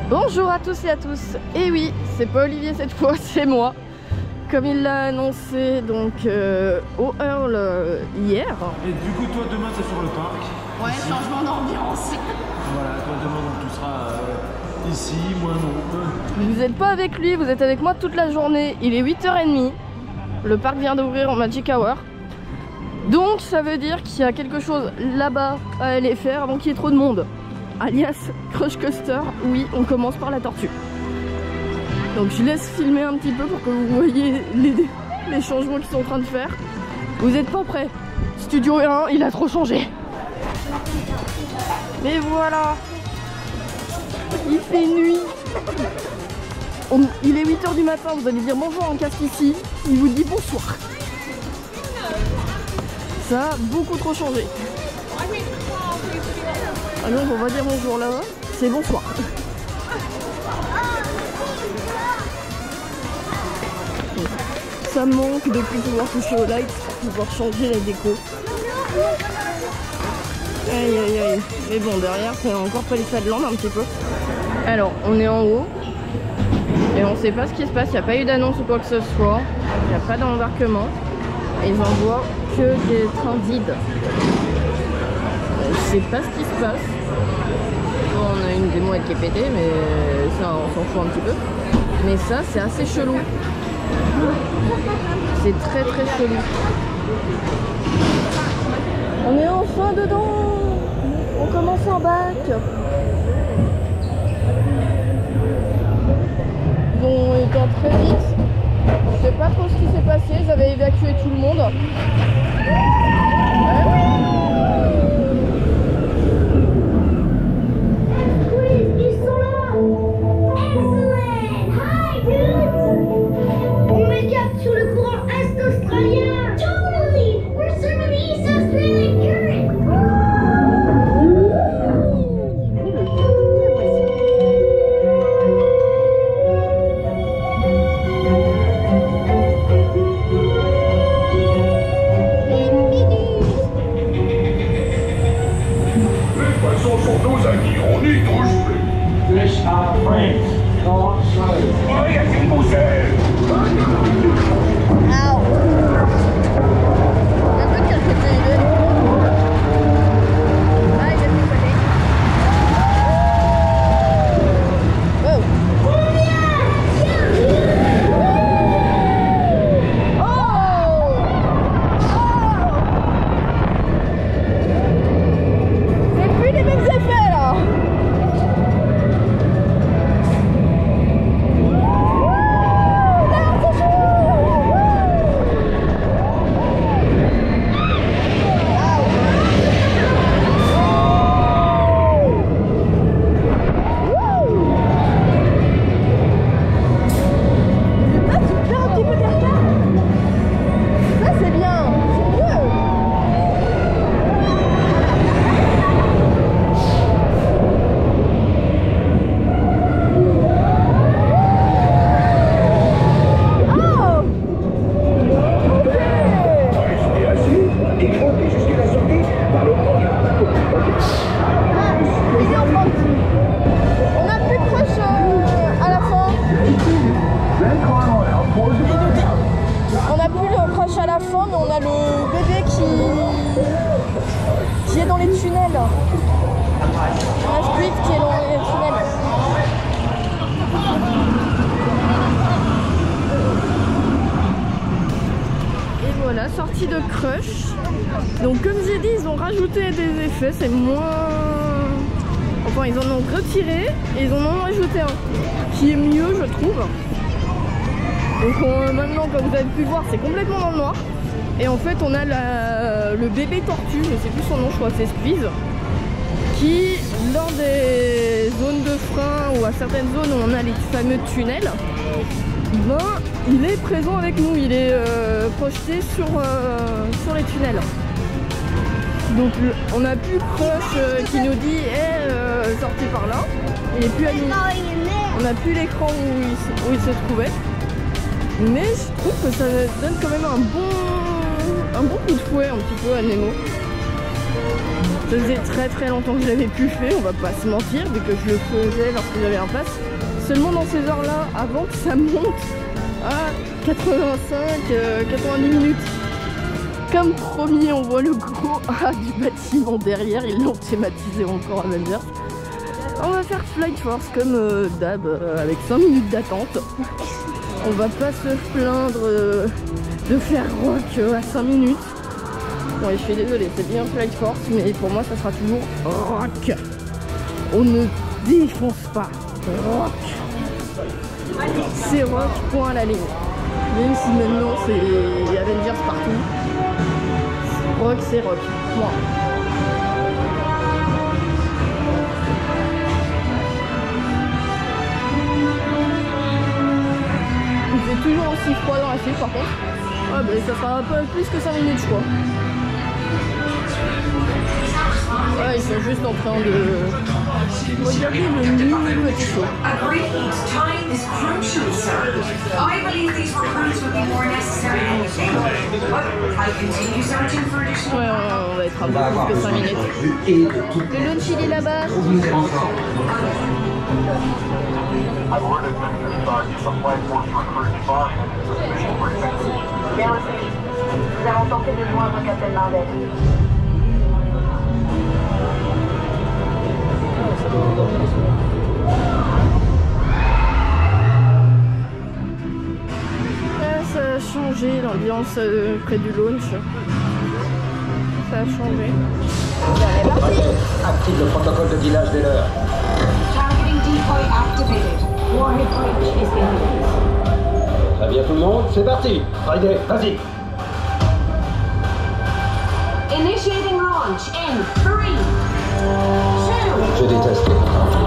Bonjour à tous et à tous. Et oui, c'est pas Olivier cette fois, c'est moi. Comme il l'a annoncé donc au Earl hier. Et du coup toi demain c'est sur le parc. Ouais, ici. Changement d'ambiance. Voilà, toi demain donc tu seras ici, moi non. Vous n'êtes pas avec lui, vous êtes avec moi toute la journée. Il est 8h30. Le parc vient d'ouvrir en Magic Hour. Donc ça veut dire qu'il y a quelque chose là-bas à aller faire avant qu'il y ait trop de monde. Alias Crush Coaster, oui, on commence par la tortue. Donc je laisse filmer un petit peu pour que vous voyez les changements qu'ils sont en train de faire. Vous n'êtes pas prêts. Studio 1, il a trop changé. Mais voilà. Il fait nuit. Il est 8h du matin, vous allez dire bonjour en casque ici. Il vous dit bonsoir. Ça a beaucoup trop changé. Alors on va dire bonjour là-bas, c'est bonsoir. Ça me manque de plus pouvoir toucher au light pour pouvoir changer la déco. Aïe aïe aïe. Mais bon, derrière c'est encore pas les salles un petit peu. Alors on est en haut et on sait pas ce qui se passe, il n'y a pas eu d'annonce ou quoi que ce soit, il n'y a pas d'embarquement. Ils envoient que des trains vides. Je sais pas ce qui se passe. Bon, on a une démo avec qui est pétée, mais ça on s'en fout un petit peu. Mais ça c'est assez chelou. C'est très très chelou. On est enfin dedans. On commence en bac. Ils ont été très vite. Je sais pas trop ce qui s'est passé. Ils avaient évacué tout le monde. Qui est dans les tunnels. On a Squid qui est dans les tunnels. Et voilà, sortie de Crush. Donc comme j'ai dit, ils ont rajouté des effets, c'est moins... Enfin, ils en ont retiré et ils en ont rajouté un qui est mieux, je trouve. Donc maintenant, comme vous avez pu voir, c'est complètement dans le noir. Et en fait on a le bébé tortue, je sais plus son nom, je crois que c'est Squeeze, qui lors des zones de frein ou à certaines zones où on a les fameux tunnels, ben il est présent avec nous, il est projeté sur les tunnels. Donc on a plus Crush qui nous dit sortez par là, il est plus à nous. On n'a plus l'écran où il se trouvait. Mais je trouve que ça donne quand même un bon coup de fouet un petit peu à Nemo. Ça faisait très longtemps que je l'avais plus fait, on va pas se mentir, vu que je le faisais lorsque j'avais un pass. Seulement dans ces heures-là, avant que ça monte à 90 minutes. Comme promis, on voit le gros A du bâtiment derrière, ils l'ont thématisé encore Avengers. On va faire Flight Force comme d'hab, avec 5 minutes d'attente. On va pas se plaindre de faire rock à 5 minutes. Ouais, je suis désolée, c'est bien Flight Force, mais pour moi ça sera toujours rock. On ne défonce pas, rock. C'est rock, point à la ligne. Même si maintenant c'est Avengers partout. Rock, c'est rock, point. Il fait toujours aussi froid dans la suite par contre. Ah ben ça fera pas plus que 5 minutes je crois. Ouais, ils sont juste en train de regarder le mini petit show. Ouais, on va être un peu plus que 5 minutes. Le lunch il est là-bas. Nous allons tenter de joindre Captain Marvel. Ça a changé l'ambiance près du launch. Ça a changé. Active le protocole de dealage de l'heure. Targeting decoy activated. Warhead breach is imminent. Très bien tout le monde, c'est parti. Friday, vas-y. Initiating launch in 3, 2, Je déteste les contraintes.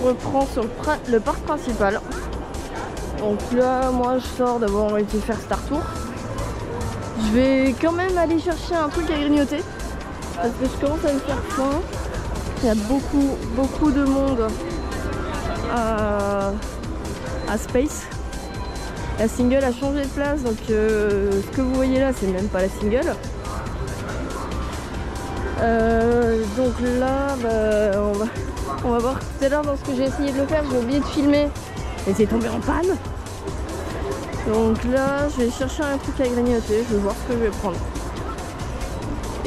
Reprend sur le parc principal. Donc là, moi je sors d'avoir été faire Star Tour. Je vais quand même aller chercher un truc à grignoter parce que je commence à me faire faim. Il y a beaucoup de monde à Space. La single a changé de place, donc ce que vous voyez là, c'est même pas la single. Donc là, bah, on va voir tout à l'heure dans ce que j'ai essayé de le faire, j'ai oublié de filmer et c'est tombé en panne. Donc là, je vais chercher un truc à grignoter, je vais voir ce que je vais prendre.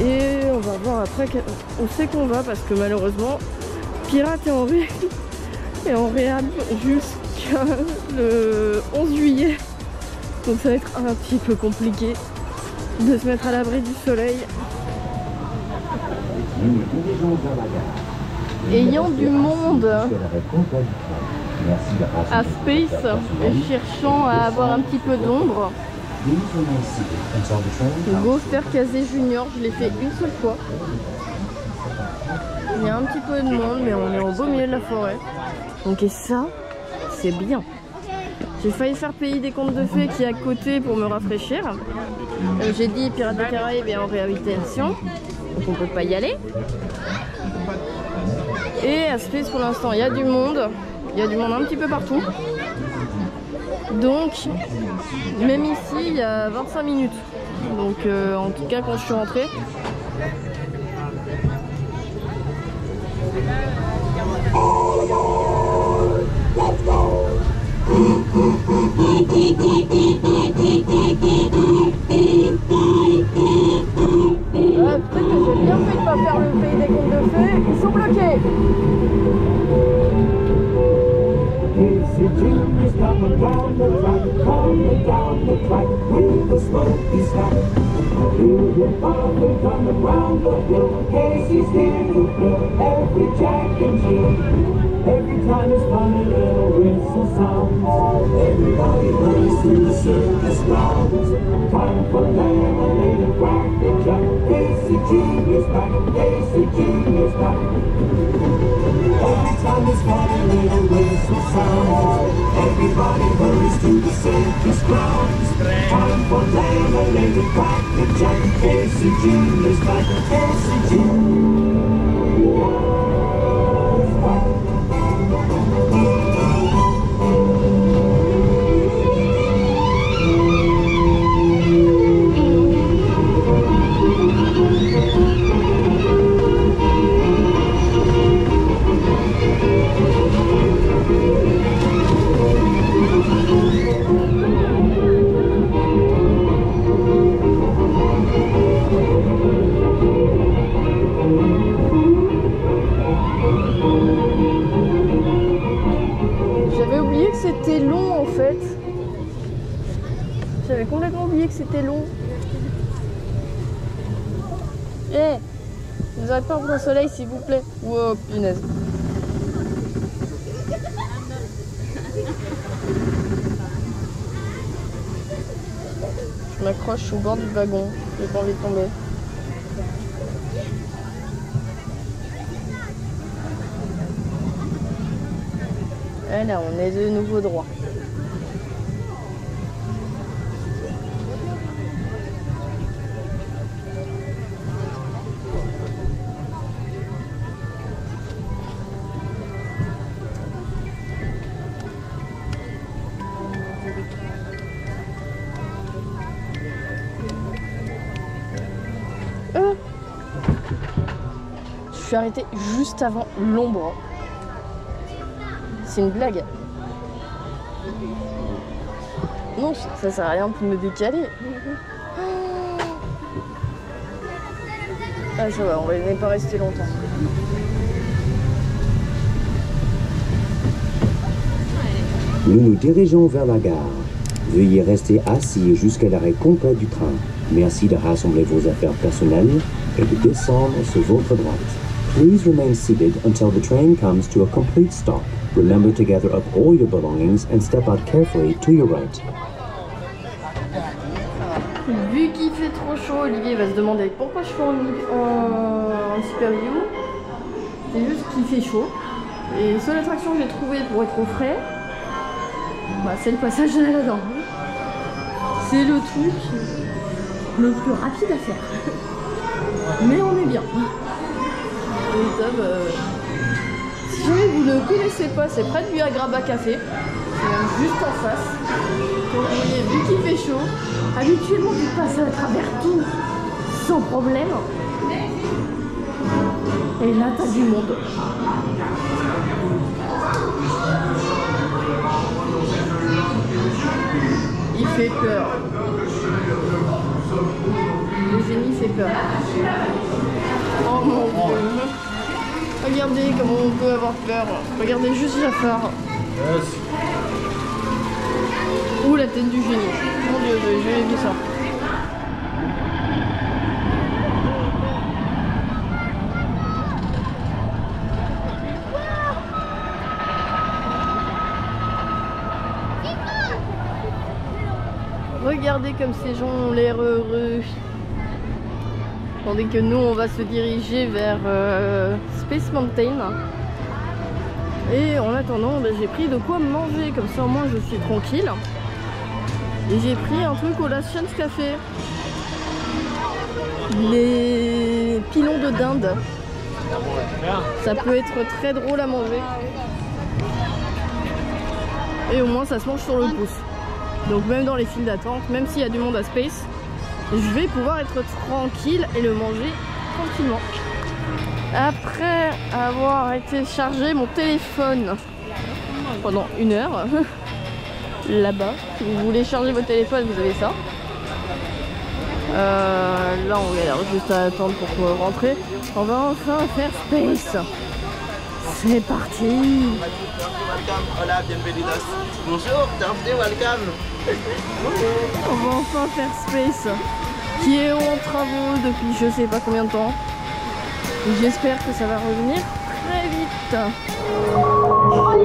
Et on va voir après, on sait qu'on va parce que malheureusement, Pirate est en réhab jusqu'à le 11 juillet. Donc ça va être un petit peu compliqué de se mettre à l'abri du soleil. Ayant du monde à Space et cherchant à avoir un petit peu d'ombre, Ghoster Casé Junior, je l'ai fait une seule fois. Il y a un petit peu de monde, mais on est au beau milieu de la forêt. Donc et ça, c'est bien. J'ai failli faire Pays des Contes de Fées qui est à côté pour me rafraîchir. J'ai dit Pirates des Caraïbes est en réhabilitation, donc on peut pas y aller. Et à Space pour l'instant il y a du monde. Il y a du monde un petit peu partout. Donc même ici il y a 25 minutes. Donc en tout cas quand je suis rentrée. Peut-être que j'ai bien fait de pas faire le pays des contes de fées. Ils sont bloqués. Every time it's fun, a little whistle sounds. Everybody runs through the circus grounds. Time for lemonade and cracker jack. Casey Jr.'s back, Casey Jr.'s back. Every time it's fun, a little whistle sounds. Everybody hurries to the circus grounds. Time for lemonade and cracker jack. Casey Jr.'s back, Casey Jr.'s back. J'avais oublié que c'était long en fait. J'avais complètement oublié que c'était long. Eh, vous arrêtez pas pour le soleil s'il vous plaît. Wow, punaise. Je m'accroche au bord du wagon. J'ai pas envie de tomber. Et là, on est de nouveau droit. Je suis arrêtée juste avant l'ombre. C'est une blague. Non, ça sert à rien de me décaler. Ah ça va, on n'est pas resté longtemps. Nous nous dirigeons vers la gare. Veuillez rester assis jusqu'à l'arrêt complet du train. Merci de rassembler vos affaires personnelles et de descendre sur votre droite. Please remain seated until the train comes to a complete stop. Remember to gather up all your belongings and step out carefully to your right. Vu qu'il fait trop chaud, Olivier va se demander pourquoi je fais en super view. C'est juste qu'il fait chaud. Et la seule attraction que j'ai trouvée pour être au frais, bah, c'est le passage de la dent. C'est le truc le plus rapide à faire. Mais on est bien. Et top, si jamais vous ne connaissez pas, c'est près de Viagraba Café. C'est même juste en face. Donc vous voyez, vu qu'il fait chaud, habituellement vous passez à travers tout sans problème. Et là t'as du monde. Il fait peur. Le génie fait peur. Oh mon dieu. Regardez comment on peut avoir peur. Regardez juste Jafar. Yes. Ouh, la tête du génie. Mon dieu, j'ai jamais vu ça. Regardez comme ces gens ont l'air heureux. Tandis que nous, on va se diriger vers Space Mountain. Et en attendant, bah, j'ai pris de quoi manger. Comme ça, au moins, je suis tranquille. Et j'ai pris un truc au Last Chance Café. Les pilons de dinde. Ça peut être très drôle à manger. Et au moins ça se mange sur le pouce. Donc même dans les files d'attente, même s'il y a du monde à Space, je vais pouvoir être tranquille et le manger tranquillement. Après avoir été chargé mon téléphone pendant 1 heure, là-bas, si vous voulez charger votre téléphone, vous avez ça. Là on galère juste à attendre pour rentrer. On va enfin faire Space. C'est parti. Hola, bienvenidos. Bonjour, bienvenue, welcome. On va enfin faire Space, qui est en travaux depuis je sais pas combien de temps. J'espère que ça va revenir très vite. Wow.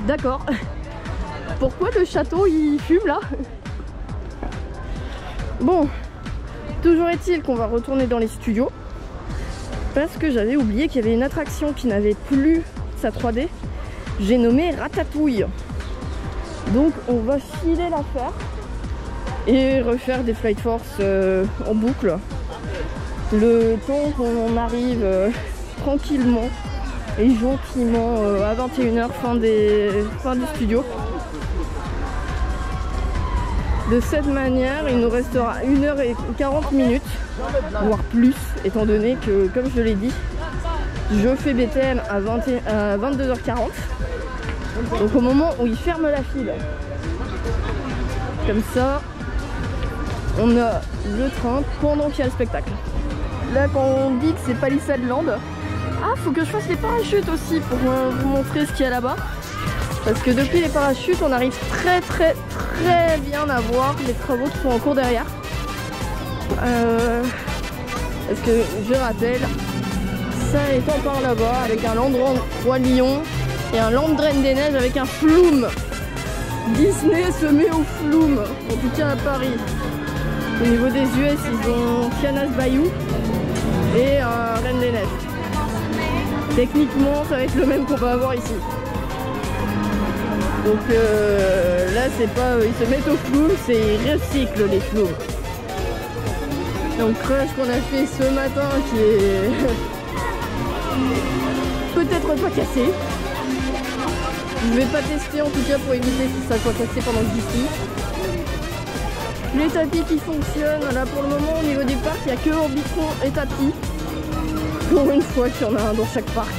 D'accord. Pourquoi le château il fume là? Bon, toujours est-il qu'on va retourner dans les studios parce que j'avais oublié qu'il y avait une attraction qui n'avait plus sa 3D. J'ai nommé Ratatouille. Donc on va filer l'affaire et refaire des Flight Force en boucle. Le temps qu'on arrive tranquillement et gentiment à 21 h fin du studio. De cette manière, il nous restera 1h40, voire plus, étant donné que, comme je l'ai dit, je fais BTM à 22h40. Donc au moment où il ferme la file. Comme ça, on a le train pendant qu'il y a le spectacle. Là, quand on dit que c'est Palisade Land, ah, faut que je fasse les parachutes aussi pour vous montrer ce qu'il y a là-bas. Parce que depuis les parachutes, on arrive très bien à voir les travaux qui sont en cours derrière. Parce que je rappelle, ça étant par là-bas avec un Landron Roi Lion et un Land Reine des Neiges avec un Flume. Disney se met au Flume, en tout cas à Paris. Au niveau des US, ils ont Tiana's Bayou et un Reine des Neiges. Techniquement, ça va être le même qu'on va avoir ici. Donc là, c'est pas ils se mettent au Flume, c'est ils recyclent les Flumes. Donc crush qu'on a fait ce matin qui est peut-être pas cassé. Je vais pas tester en tout cas pour éviter que ça soit cassé pendant que j'y suis. Les tapis qui fonctionnent, là pour le moment au niveau du parc, il n'y a que Orbitron et tapis. Pour une fois qu'il y en a un dans chaque parc.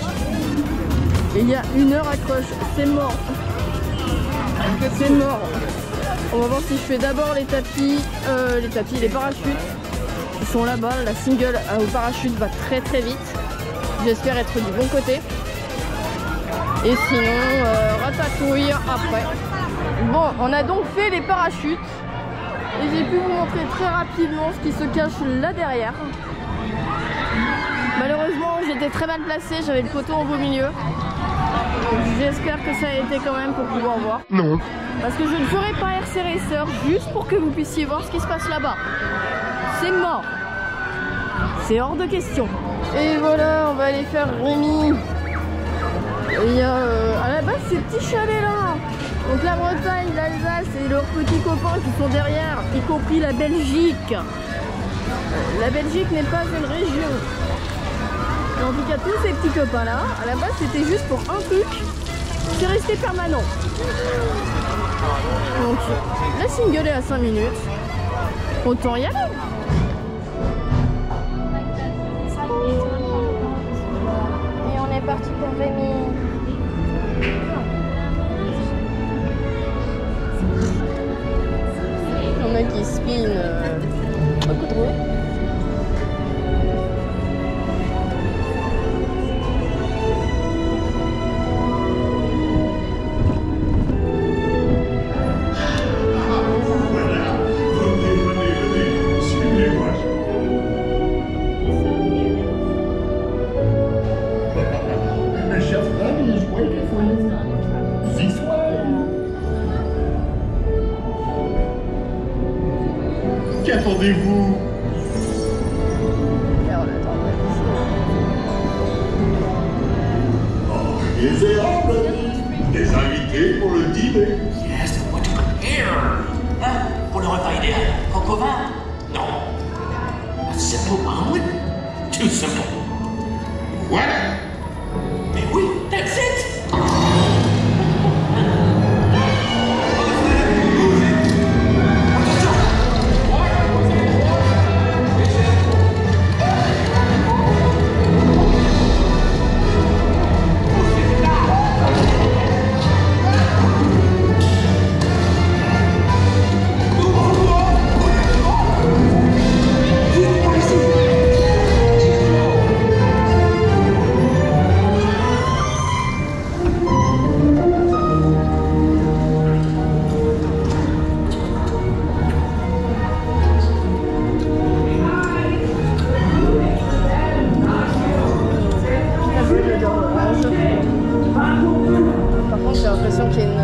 Et il y a 1 heure à crush, c'est mort. C'est mort. On va voir si je fais d'abord les parachutes. Ils sont là-bas, la single au parachute va très vite. J'espère être du bon côté. Et sinon, ratatouille après. Bon, on a donc fait les parachutes. Et j'ai pu vous montrer très rapidement ce qui se cache là derrière. Malheureusement, j'étais très mal placée, j'avais le poteau en beau milieu. J'espère que ça a été quand même pour pouvoir voir. Non. Parce que je ne ferai pas RC Racer juste pour que vous puissiez voir ce qui se passe là-bas. C'est mort. C'est hors de question. Et voilà, on va aller faire Rémy. Et il y a à la base ces petits chalets là. Donc la Bretagne, l'Alsace et leurs petits copains qui sont derrière, y compris la Belgique. La Belgique n'est pas une région. Et en tout cas, tous ces petits copains-là, à la base, c'était juste pour un truc. C'est resté permanent. Donc, la single est à 5 minutes. Autant y aller. Et on est parti pour Rémi. Il y en a qui spinent beaucoup trop. Qu'attendez-vous? Les erreurs, des invités pour le dîner. Yes, what to prepare? Hein? Pour le repas idéal, coq au vin? Non. A simple omelet? Too simple. Voilà. Mais oui, that's it! Par contre, j'ai l'impression qu'il y a une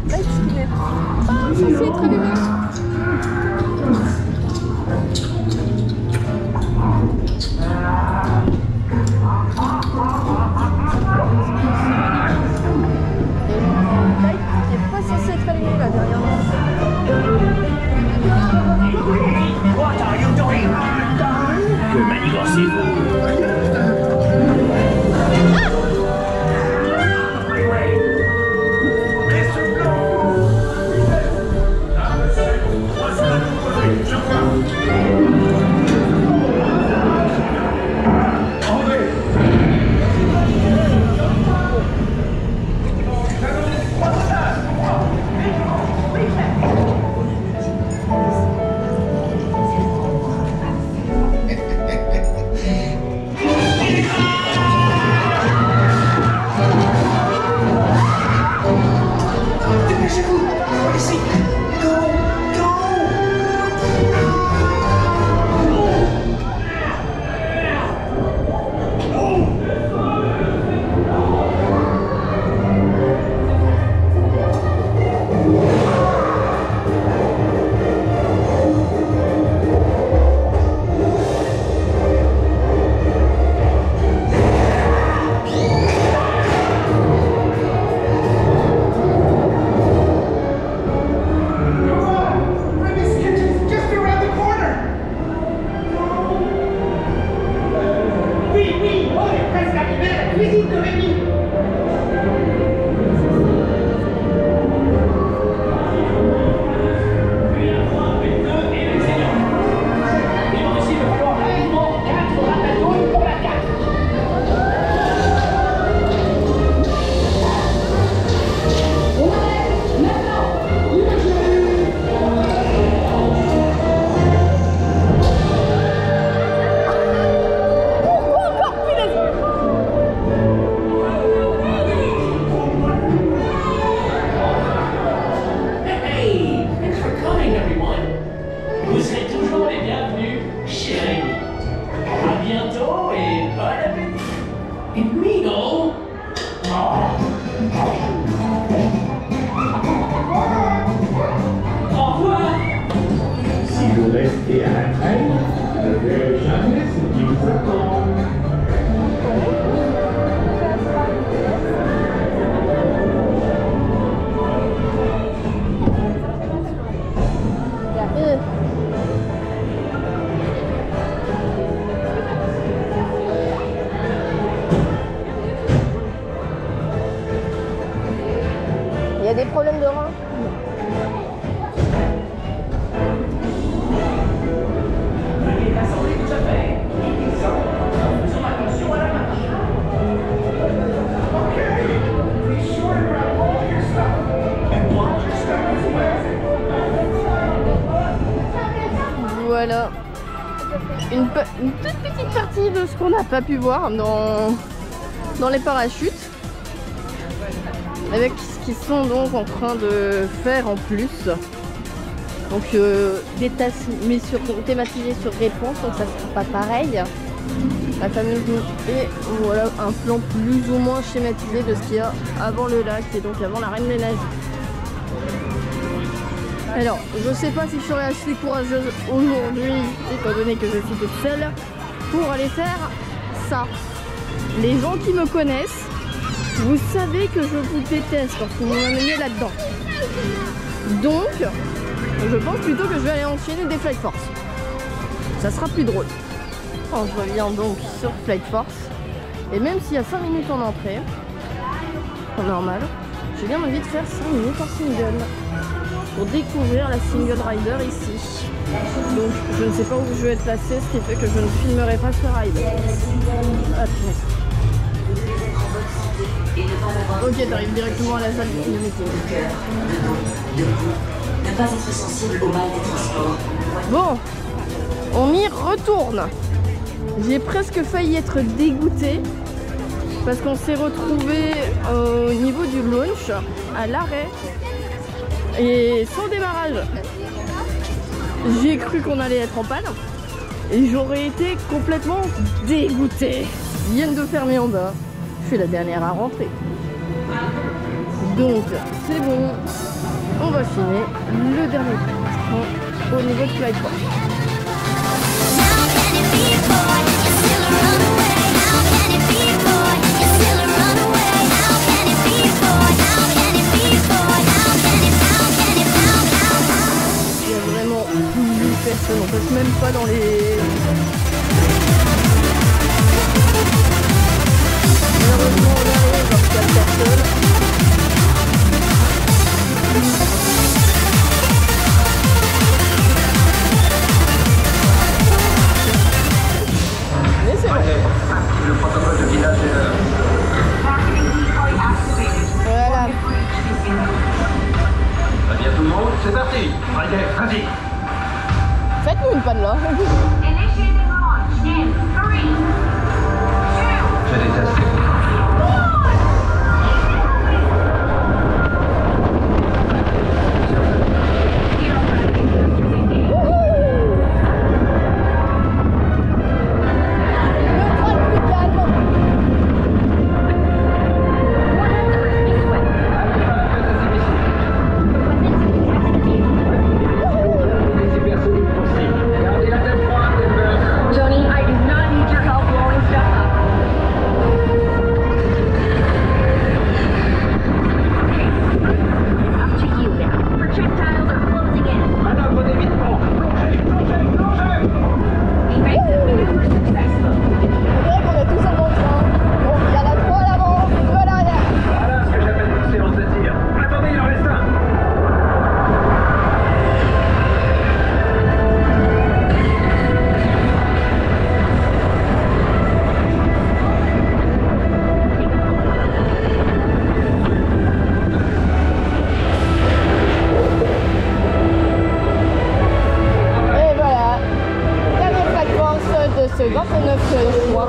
light qui n'est pas censée être allumée. Light qui n'est pas censée être allumée là derrière moi. What are you doing? Que manigancez-vous? y a des problèmes de rein? Voilà une toute petite partie de ce qu'on n'a pas pu voir dans les parachutes, avec ce qu'ils sont donc en train de faire en plus. Donc des tasses mais thématisées sur réponse, donc ça sera pas pareil. La fameuse, et voilà un plan plus ou moins schématisé de ce qu'il y a avant le lac et donc avant la Reine des Neiges. Alors, je sais pas si je serais assez courageuse aujourd'hui, étant donné que je suis toute seule, pour aller faire ça. Les gens qui me connaissent, vous savez que je vous déteste parce que vous m'amenez là-dedans. Donc, je pense plutôt que je vais aller enchaîner des Flight Force. Ça sera plus drôle. Quand je reviens donc sur Flight Force, et même s'il y a 5 minutes en entrée, en normal, j'ai bien envie de faire 5 minutes en single. Pour découvrir la single rider ici. Donc je ne sais pas où je vais être placée, ce qui fait que je ne filmerai pas ce ride. Ok, t'arrives directement à la salle de meeting. Ne pas être sensible au mal des transports. Bon, on y retourne. J'ai presque failli être dégoûtée parce qu'on s'est retrouvé au niveau du launch à l'arrêt. Et sans démarrage, j'ai cru qu'on allait être en panne et j'aurais été complètement dégoûtée. Ils viennent de fermer en bas, je suis la dernière à rentrer. Donc c'est bon, on va filmer le dernier train au niveau de Flight Force. On passe même pas dans les... Malheureusement on arrive parce qu'il y a personne. Mais c'est bon. Le protocole de village est l'heure. Voilà. Va bien tout le monde, c'est parti. Allez, vas-y. Faites-nous une panne là. Je déteste. ce 29 juin.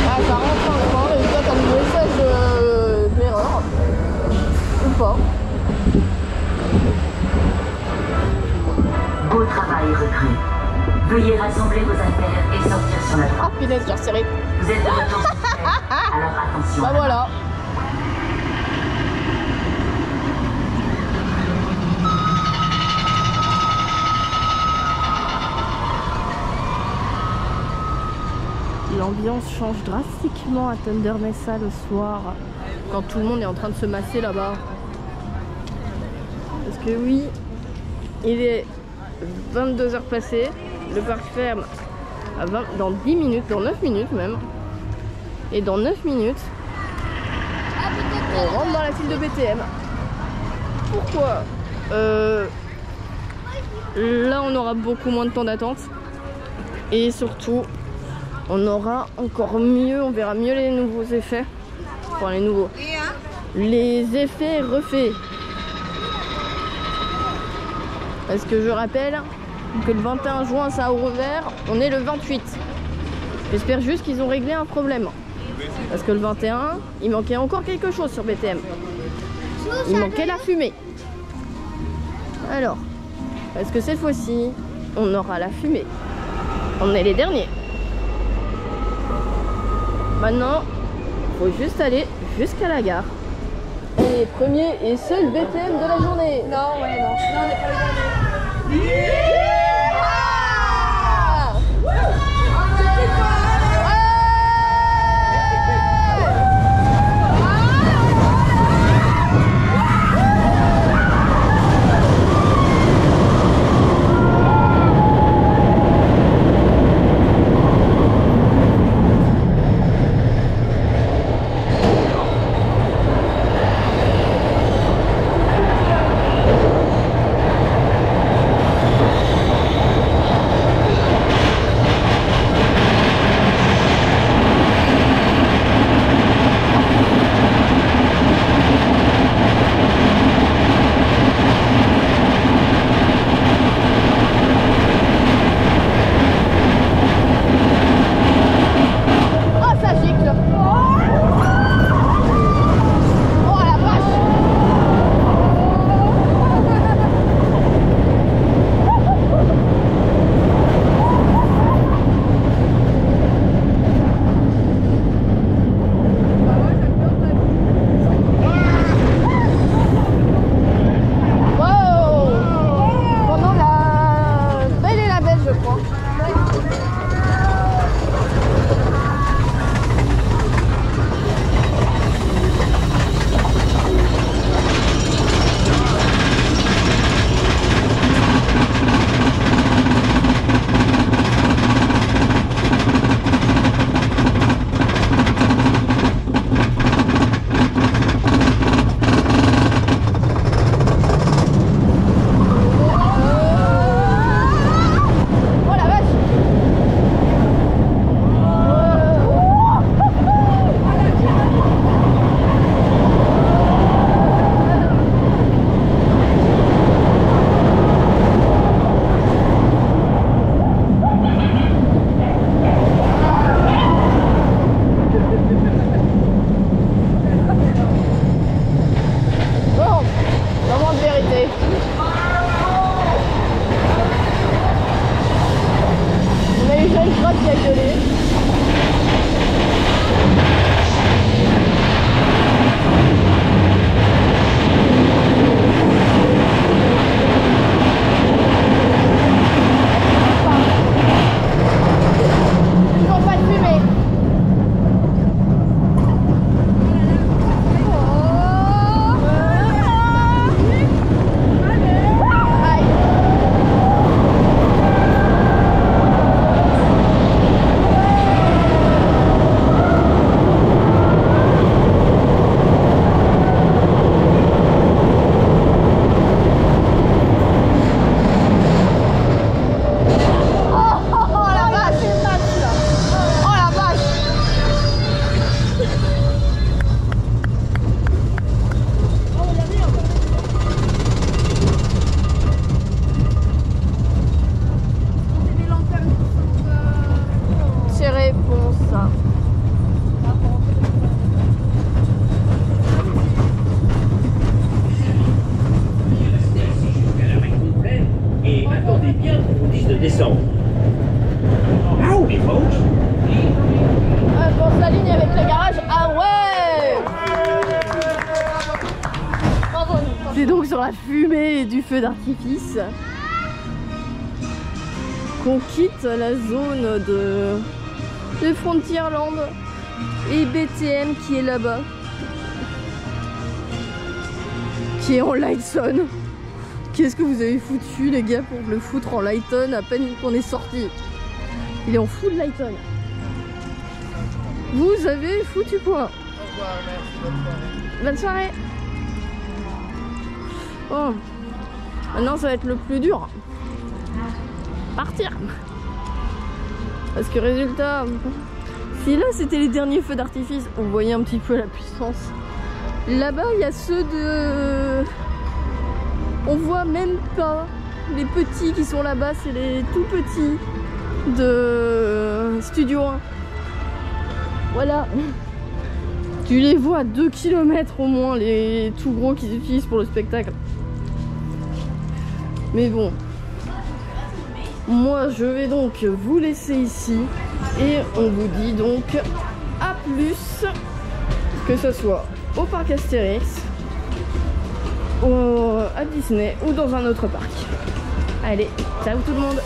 Ah, ça rentre en train, résultat t'as un message d'erreur. Ou pas. Beau travail, recrue. Veuillez rassembler vos affaires et sortir sur la droite. Ah punaise, j'ai resserré. Vous êtes de retour sur terre, alors attention. Bah voilà. L'ambiance change drastiquement à Thunder Mesa le soir, quand tout le monde est en train de se masser là-bas. Parce que oui, il est 22h passées, le parc ferme dans 10 minutes, dans 9 minutes même. Et dans 9 minutes, on rentre dans la file de BTM. Pourquoi là, on aura beaucoup moins de temps d'attente. Et surtout, on aura encore mieux, on verra mieux les nouveaux effets. Enfin, les nouveaux. Les effets refaits. Parce que je rappelle que le 21 juin, ça a ouvert, on est le 28. J'espère juste qu'ils ont réglé un problème. Parce que le 21, il manquait encore quelque chose sur BTM. Il manquait la fumée. Alors, est-ce que cette fois-ci, on aura la fumée? On est les derniers. Maintenant, il faut juste aller jusqu'à la gare. Et premier et seul BTM de la journée. Non, ouais, non. Non, on n'est pas les derniers. descendre. Howdy, folks. Pour sa ligne avec le garage, ah ouais. C'est donc sur la fumée du feu d'artifice qu'on quitte la zone de Frontierland et BTM qui est là-bas, qui est en Lighton. Qu'est-ce que vous avez foutu les gars pour le foutre en Lighton à peine qu'on est sorti? Il est en full Lighton. vous avez foutu quoi? Au revoir, merci, Bonne soirée. Oh, maintenant ça va être le plus dur. Partir. Parce que résultat, si là c'était les derniers feux d'artifice, on voyait un petit peu la puissance. Là-bas il y a ceux de... On voit même pas les petits qui sont là-bas, c'est les tout petits de Studio 1. Voilà. Tu les vois à 2 km au moins, les tout gros qu'ils utilisent pour le spectacle. Mais bon. Moi je vais donc vous laisser ici. Et on vous dit donc à plus. Que ce soit au parc Astérix, à Disney ou dans un autre parc. Allez, ciao tout le monde.